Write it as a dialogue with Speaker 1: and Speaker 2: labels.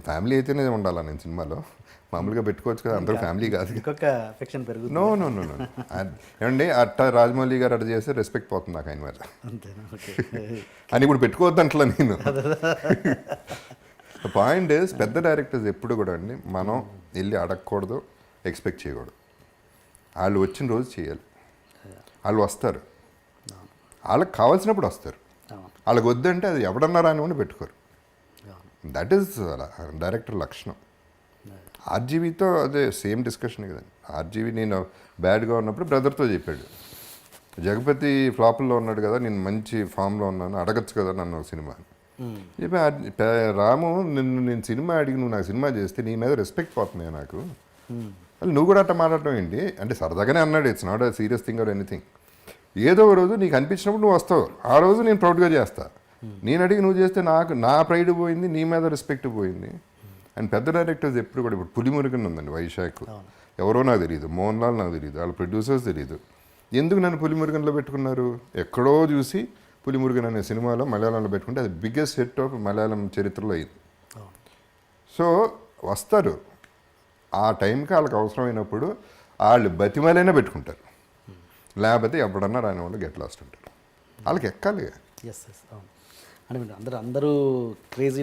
Speaker 1: Family అయితేనే ఉండాలా నేను సినిమాలో, మామూలుగా పెట్టుకోవచ్చు కదా, అందరూ ఫ్యామిలీ కాదు.
Speaker 2: ఇంకొక అఫెక్షన్ పెరుగుతుంది.
Speaker 1: నో నో నో నో ఏమండి అట్ట రాజమౌళి గారు అట్ట చేస్తే రెస్పెక్ట్ పోతుంది నాకు ఆయన మీద.
Speaker 2: అంతేనా? ఓకే.
Speaker 1: అని ఇప్పుడు పెట్టుకోవద్దు అంటలా నేను. పాయింట్ ఇస్ పెద్ద డైరెక్టర్స్ ఎప్పుడు కూడా అండి మనం వెళ్ళి అడగకూడదు, ఎక్స్పెక్ట్ చేయకూడదు. వాళ్ళు వచ్చిన రోజు చేయాలి. వాళ్ళు వస్తారు, వాళ్ళకి కావాల్సినప్పుడు వస్తారు. వాళ్ళకి వద్దంటే అది ఎవడన్నారా అని కూడా పెట్టుకోరు. దట్ ఈస్ డైరెక్టర్ లక్షణం. ఆర్జీవీతో అదే సేమ్ డిస్కషన్ కదండి. ఆర్జీవీ నేను బ్యాడ్గా ఉన్నప్పుడు బ్రదర్తో చెప్పాడు, జగపతి ఫ్లాపుల్లో ఉన్నాడు కదా, నేను మంచి ఫామ్లో ఉన్నాను, అడగచ్చు కదా నన్ను సినిమా అని చెప్పి. రాము నేను సినిమా అడిగి నువ్వు నాకు సినిమా చేస్తే నీ మీద రెస్పెక్ట్ పోతున్నాయి నాకు, నువ్వు కూడా అట్ట మాట్లాడటం ఏంటి అంటే సరదాగానే అన్నాడు. It's not a serious thing or anything. ఏదో ఒక రోజు నీకు అనిపించినప్పుడు నువ్వు వస్తావు, ఆ రోజు నేను ప్రౌడ్గా చేస్తా. నేను అడిగి నువ్వు చేస్తే నాకు నా ప్రైడ్ పోయింది, నీ మీద రెస్పెక్ట్ పోయింది. అండ్ పెద్ద డైరెక్టర్స్ ఎప్పుడు కూడా, ఇప్పుడు పులిమురుగన్ ఉందండి వైశాఖ్, ఎవరో నాకు తెలియదు, మోహన్ లాల్ నాకు తెలియదు, వాళ్ళ ప్రొడ్యూసర్స్ తెలియదు. ఎందుకు నన్ను పులిమురుగన్లో పెట్టుకున్నారు? ఎక్కడో చూసి పులిమురుగన్ అనే సినిమాలో మలయాళంలో పెట్టుకుంటే అది బిగ్గెస్ట్ హిట్ ఆఫ్ మలయాళం చరిత్రలో అయింది. సో వస్తారు, ఆ టైంకి వాళ్ళకి అవసరమైనప్పుడు వాళ్ళు బతిమలైనా పెట్టుకుంటారు, లేకపోతే ఎప్పుడన్నా రాని వాళ్ళు గెట్ లాస్ట్ ఉంటారు. వాళ్ళకి ఎక్కాలి.
Speaker 2: ఎస్ ఎస్ అవును. అంటే అందరూ క్రేజీ